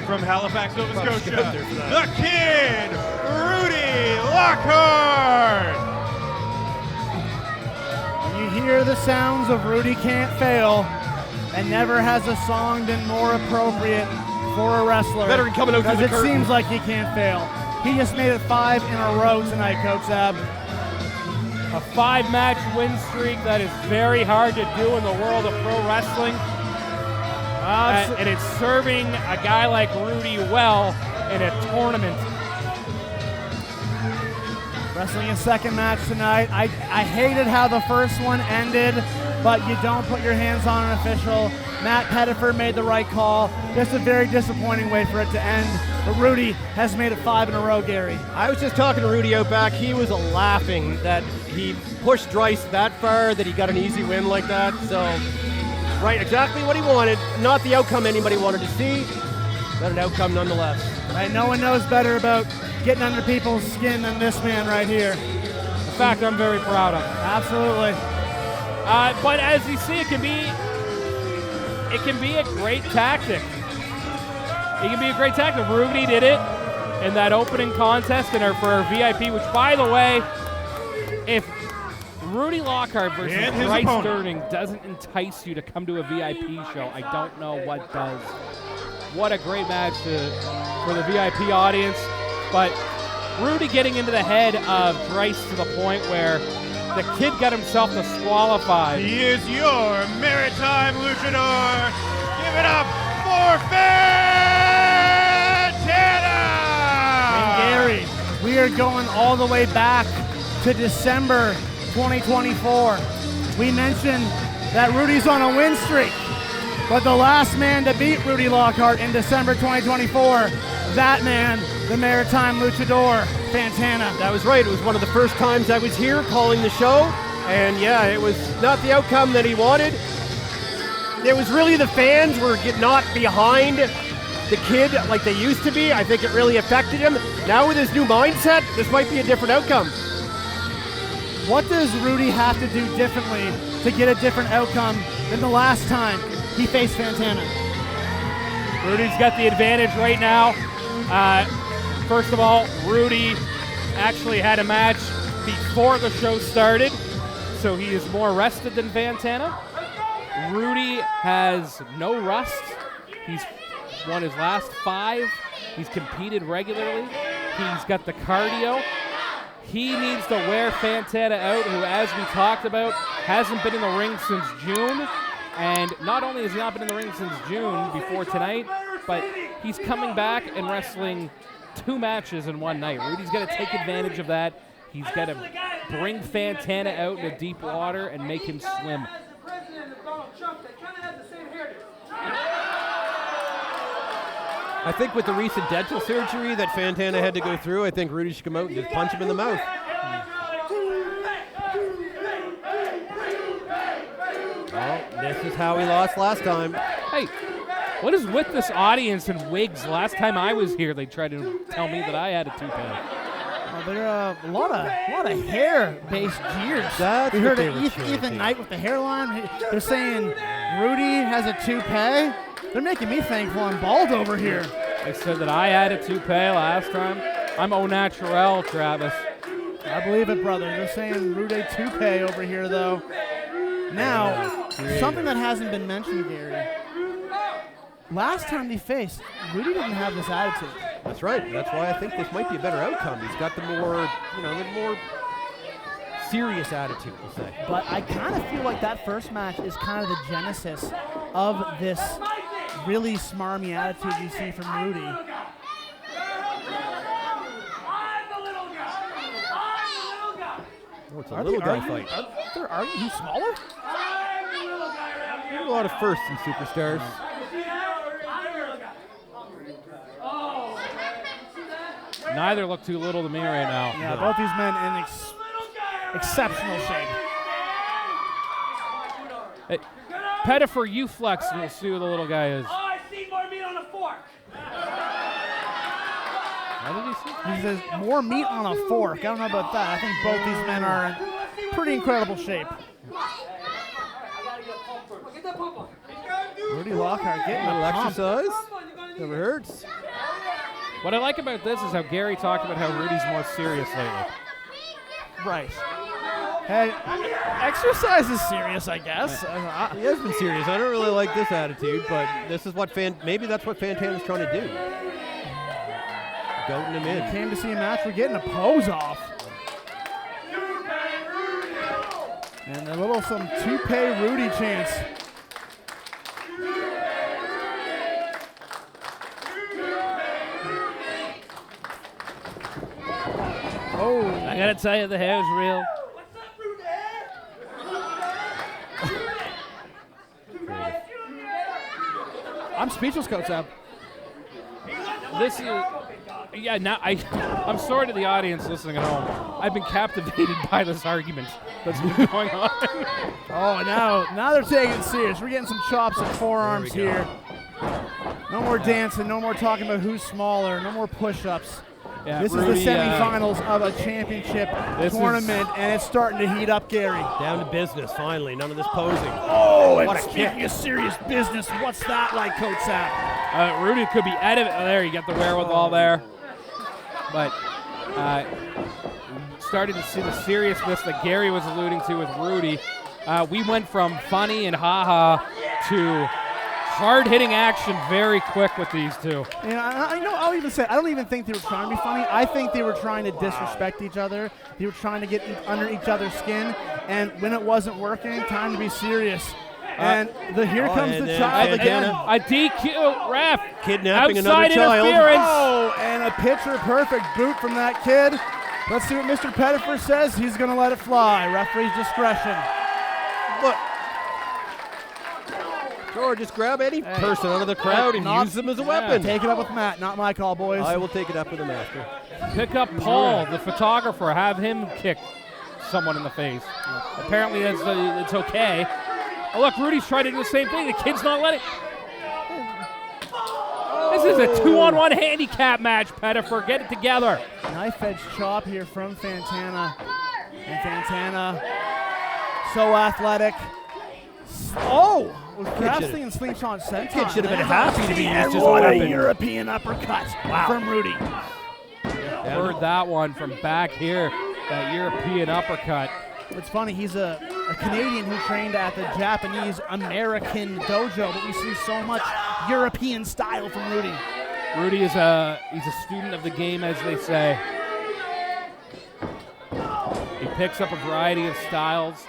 from Halifax, Nova Scotia, the Kid, Rudy Lockhart. You hear the sounds of Rudy Can't Fail, and never has a song been more appropriate for a wrestler. Veteran coming out through the because it seems like he can't fail. He just made it 5 in a row tonight, Kotsab. A 5-match win streak that is very hard to do in the world of pro wrestling. And it's serving a guy like Rudy well in a tournament. Wrestling his second match tonight. I hated how the first one ended, but you don't put your hands on an official. Matt Pettiford made the right call. Just a very disappointing way for it to end. But Rudy has made it 5 in a row, Gary. I was just talking to Rudy out back. He was laughing that he pushed Draice that far, that he got an easy win like that. So, right, exactly what he wanted. Not the outcome anybody wanted to see, but an outcome nonetheless. Right, no one knows better about getting under people's skin than this man right here. In fact, I'm very proud of him. Absolutely. But as you see, it can be a great tactic. It can be a great tactic. Rudy did it in that opening contest for our VIP, which, by the way, if Rudy Lockhart versus Draice Durning doesn't entice you to come to a VIP show, I don't know what does. What a great match for the VIP audience. But Rudy getting into the head of Draice to the point where the kid got himself disqualified. He is your Maritime Luchador. Give it up for Fantana! And Gary, we are going all the way back to December 2024. We mentioned that Rudy's on a win streak, but the last man to beat Rudy Lockhart in December 2024, that man, the Maritime Luchador, Fantana. That was right. It was one of the first times I was here calling the show, and yeah, it was not the outcome that he wanted. It was really the fans were not behind the kid like they used to be. I think it really affected him. Now with his new mindset, this might be a different outcome. What does Rudy have to do differently to get a different outcome than the last time he faced Fantana? Rudy's got the advantage right now. First of all, Rudy actually had a match before the show started, so he is more rested than Fantana. Rudy has no rust. He's won his last 5. He's competed regularly. He's got the cardio. He needs to wear Fantana out, who, as we talked about, hasn't been in the ring since June. And not only has he not been in the ring since June before tonight, but he's coming back and wrestling 2 matches in one night. Rudy's got to take advantage of that. He's got to bring Fantana out into deep water and make him swim. I think with the recent dental surgery that Fantana had to go through, I think Rudy should come out and just punch him in the mouth. Well, this is how he lost last time. Hey, what is with this audience and wigs? Last time I was here, they tried to tell me that I had a toupee. There are a lot of hair-based jeers. We heard Ethan Knight with the hairline. They're saying Rudy has a toupee. They're making me thankful I'm bald over here. They said that I had a toupee last time. I'm au naturel, Travis. I believe it, brother. They're saying Rudy toupee over here, though. Now, something that hasn't been mentioned, Gary. Last time they faced, Rudy didn't have this attitude. That's right. That's why I think this might be a better outcome. He's got the more serious attitude, we'll say. But I kind of feel like that first match is kind of the genesis of this really smarmy attitude you see from Rudy. Oh, it's a little guy fight. They're arguing who's smaller? There's a lot of firsts in Superstars. Neither look too little to me right now. Yeah, both these men in exceptional shape. Hey, Pettiford, you flex, and we'll see who the little guy is. Oh, I see more meat on a fork. What did he say? He says, more meat on a fork. I don't know about that. I think both these men are in pretty incredible shape. Get that pump on. Rudy Lockhart getting A a little pump. exercise. Never hurts. What I like about this is how Gary talked about how Rudy's more serious lately. Right. Hey, exercise is serious, I guess. He has been serious. I don't really like this attitude, but this is what maybe that's what Fantana's trying to do. Goating him in. Came to see a match. We're getting a pose off. And a little some toupee Rudy chants. Oh, I gotta tell you, the hair's real. I'm speechless, Kotsab. This is, yeah. Now I'm sorry to the audience listening at home. I've been captivated by this argument that's been going on. Oh, now they're taking it serious. We're getting some chops and forearms here. No more dancing. No more talking about who's smaller. No more push-ups. Yeah, This Rudy, is the semifinals of a championship tournament, and it's starting to heat up, Gary. Down to business, finally. None of this posing. Oh, What and a speaking kick. of serious business, what's that like, Kotsab? Rudy could be out of it. Oh, there, you got the wherewithal there. But started to see the seriousness that Gary was alluding to with Rudy. We went from funny and ha-ha to hard-hitting action very quick with these two. I'll even say, I don't even think they were trying to be funny. I think they were trying to disrespect each other. They were trying to get under each other's skin. And when it wasn't working, time to be serious. And here comes the child again. A DQ ref. Kidnapping Outside another child. interference. Oh, and a picture-perfect boot from that kid. Let's see what Mr. Pettifer says. He's going to let it fly. Referee's discretion. Look. Or just grab any person out of the crowd and use them as a weapon. Take it up with Matt. Not my call, boys. I will take it up with the master. Pick up Paul, the photographer. Have him kick someone in the face. Apparently it's okay. Oh, look, Rudy's trying to do the same thing. The kid's not letting. This is a 2-on-1 handicap match, Pettifer. Get it together. Knife edge chop here from Fantana. And Fantana, so athletic. Oh, was grasping and slingshot senton. Kid should have been happy to be used as a What a weapon. European uppercut from Rudy. Heard that one from back here. That European uppercut. It's funny, he's a Canadian who trained at the Japanese-American dojo, but we see so much European style from Rudy. Rudy is a student of the game, as they say. He picks up a variety of styles.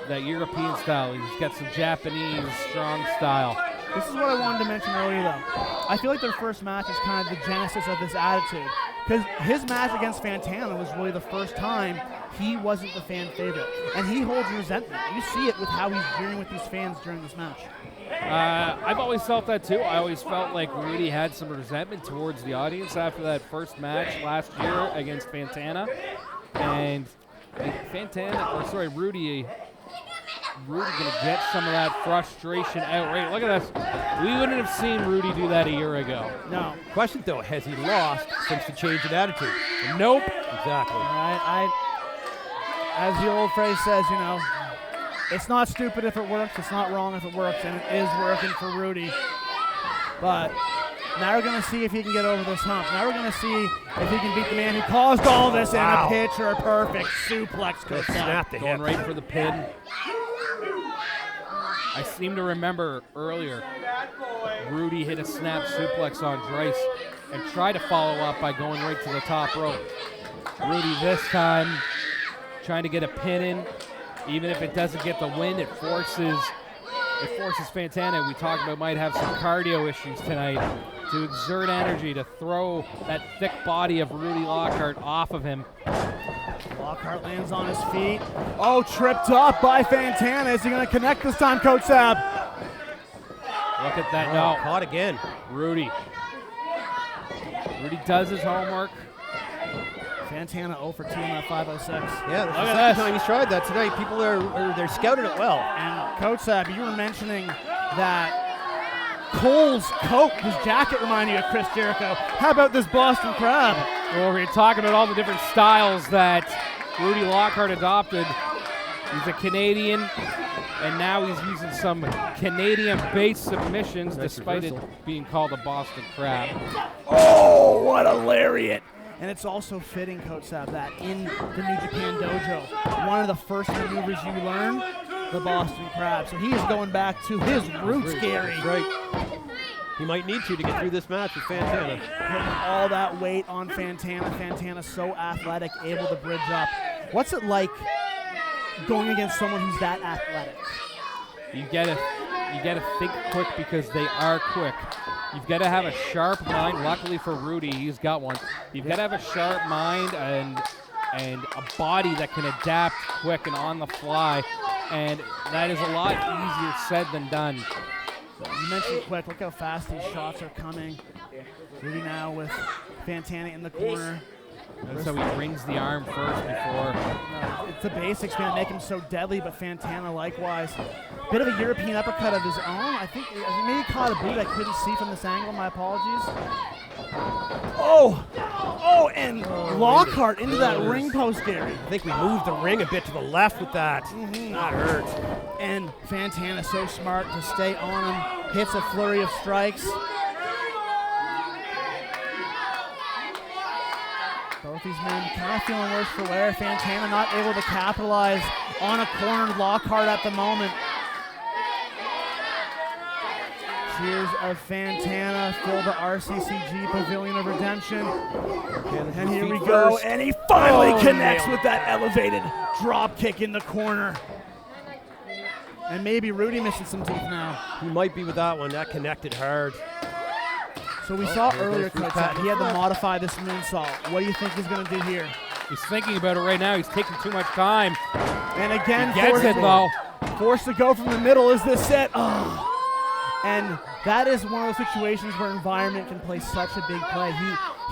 That European style. He's got some Japanese strong style. This is what I wanted to mention earlier, though. I feel like their first match is kind of the genesis of this attitude. Because his match against Fantana was really the first time he wasn't the fan favorite. And he holds resentment. You see it with how he's dealing with these fans during this match. I've always felt that too. I always felt like Rudy had some resentment towards the audience after that first match last year against Fantana. And Rudy going to get some of that frustration out. Right, look at this. We wouldn't have seen Rudy do that a year ago. No. Question, though, has he lost since the change in attitude? Nope. Exactly. As the old phrase says, it's not stupid if it works, it's not wrong if it works, and it is working for Rudy. But now we're going to see if he can get over this hump. Now we're going to see if he can beat the man who caused all this in a picture-perfect suplex. Snap the Going hip. right for the pin. I seem to remember earlier Rudy hit a snap suplex on Draice and tried to follow up by going right to the top rope. Rudy this time trying to get a pin in. Even if it doesn't get the win, it forces Fantana, we talked about, might have some cardio issues tonight, to exert energy to throw that thick body of Rudy Lockhart off of him. Lockhart lands on his feet. Oh, tripped up by Fantana. Is he going to connect this time, Coach Sab? Look at that. No. Caught again. Rudy does his homework. Fantana 0 for 2 in that 506. Yeah, this is the second time he's tried that tonight. People they're scouting it well. And Coach Sab, you were mentioning that Cole's coat, his jacket reminded you of Chris Jericho. How about this Boston Crab? Well, we're talking about all the different styles that Rudy Lockhart adopted. He's a Canadian, and now he's using some Canadian-based submissions despite it being called a Boston Crab. Oh, what a lariat. And it's also fitting, Kotsab, that in the New Japan Dojo, one of the first maneuvers you learn, the Boston Crab. So he is going back to his roots, Gary. Right. He might need to get through this match with Fantana. Putting all that weight on Fantana. Fantana's so athletic, able to bridge up. What's it like going against someone who's that athletic? You gotta think quick because they are quick. You've got to have a sharp mind. Luckily for Rudy, he's got one. You've got to have a sharp mind and a body that can adapt quick and on the fly. And that is a lot easier said than done. You mentioned quick. Look how fast these shots are coming. Rudy now with Fantana in the corner. And so he rings the arm first before. It's the basics, man, make him so deadly, but Fantana likewise. Bit of a European uppercut of his own. I think he maybe caught a boot I couldn't see from this angle. My apologies. Oh, and Lockhart into that ring post, Gary. I think we moved the ring a bit to the left with that. That hurt. And Fantana so smart to stay on him. Hits a flurry of strikes. Both these men kind of feeling worse for wear. Fantana not able to capitalize on a cornered Lockhart at the moment. Cheers of Fantana fill the RCCG Pavilion of Redemption. And here we go. And he finally connects with that elevated drop kick in the corner. And maybe Rudy missing some teeth now. He might be with that one. That connected hard. So we saw earlier, Coach, that he had to modify this moonsault. What do you think he's going to do here? He's thinking about it right now. He's taking too much time. And again, he gets it though. Forced to go from the middle is this set. Oh. And that is one of those situations where environment can play such a big play.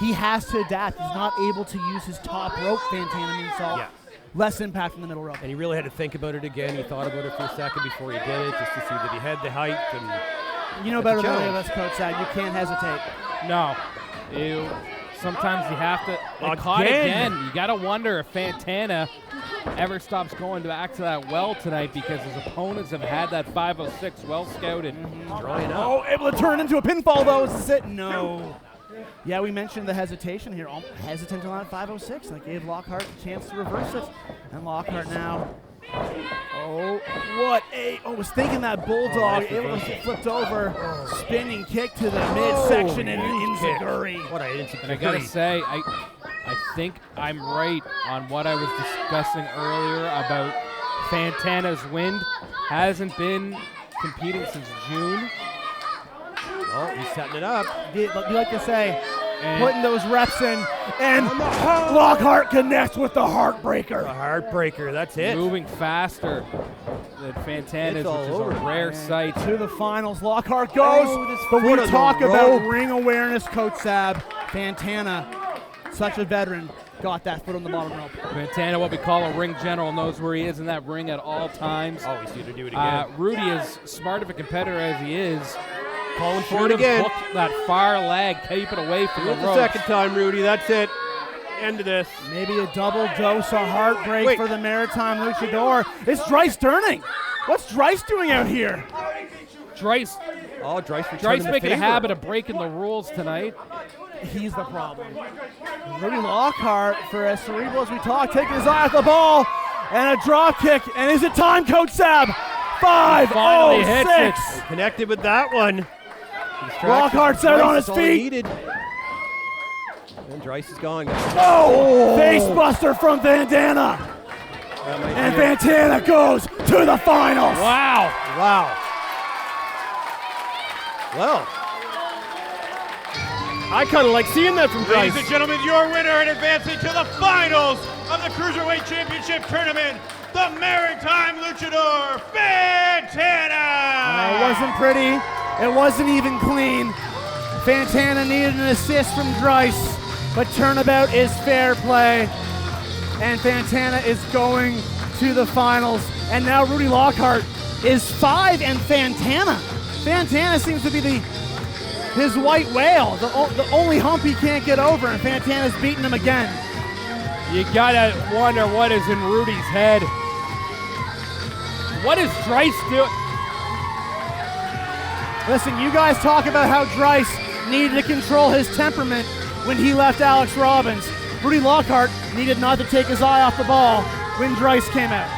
He has to adapt. He's not able to use his top rope Fantana moonsault. Yeah. Less impact from the middle rope. And he really had to think about it again. He thought about it for a second before he did it, just to see that he had the height. And you know better than any of us, Coach Sad. You can't hesitate. No. Sometimes you have to. Caught again. You got to wonder if Fantana ever stops going back to that well tonight because his opponents have had that 506 well scouted. Drawing up. Oh, able to turn into a pinfall though. Is this it? No. Yeah, we mentioned the hesitation here. Hesitant on that 506. That gave Lockhart a chance to reverse it. And Lockhart now. Was thinking that bulldog. It was flipped over. Spinning kick to the midsection and enziguri. What a enziguri. And I gotta say, I think I'm right on what I was discussing earlier about Fantana's wind. Hasn't been competing since June. Oh, he's setting it up. You like to say, putting those reps in, and Lockhart connects with the Heartbreaker. The Heartbreaker, that's it. Moving faster than Fantana's, which is a rare sight. To the finals, Lockhart goes. But we talk about ring awareness, Coach Sab. Fantana, such a veteran, got that foot on the bottom rope. Fantana, what we call a ring general, knows where he is in that ring at all times. Always need to do it again. Rudy, as smart of a competitor as he is, calling for it again. That far leg, keep it away from the ropes. The second time, Rudy. That's it. End of this. Maybe a double dose of heartbreak for the Maritime Luchador. It's Draice Durning. What's Draice doing out here? Draice making a habit of breaking the rules tonight. He's the problem. Rudy Lockhart, for as cerebral as we talk, taking his eye off the ball, and a drop kick. And is it time, Coach Sab? 5-0-6. Connected with that one. Lockhart's out on his feet. And Draice is gone. Face buster from Fantana. And Fantana goes to the finals. Wow. Well, I kind of like seeing that from Draice. Ladies and gentlemen, your winner and advancing to the finals of the Cruiserweight Championship Tournament, the Maritime Luchador, Fantana! It wasn't pretty. It wasn't even clean. Fantana needed an assist from Draice, but turnabout is fair play. And Fantana is going to the finals. And now Rudy Lockhart is 5 and Fantana. Fantana seems to be his white whale, the only hump he can't get over, and Fantana's beating him again. You gotta wonder what is in Rudy's head. What is Draice doing? Listen, you guys talk about how Draice needed to control his temperament when he left Alex Robbins. Rudy Lockhart needed not to take his eye off the ball when Draice came out.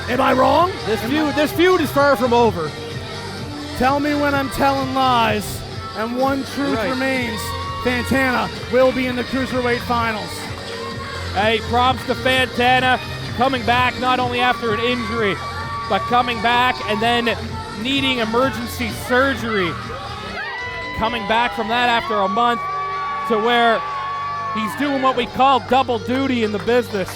Am I wrong? This feud is far from over. Tell me when I'm telling lies, and one truth remains. Fantana will be in the Cruiserweight Finals. Hey, props to Fantana, coming back not only after an injury, but coming back and then needing emergency surgery. Coming back from that after a month to where he's doing what we call double duty in the business.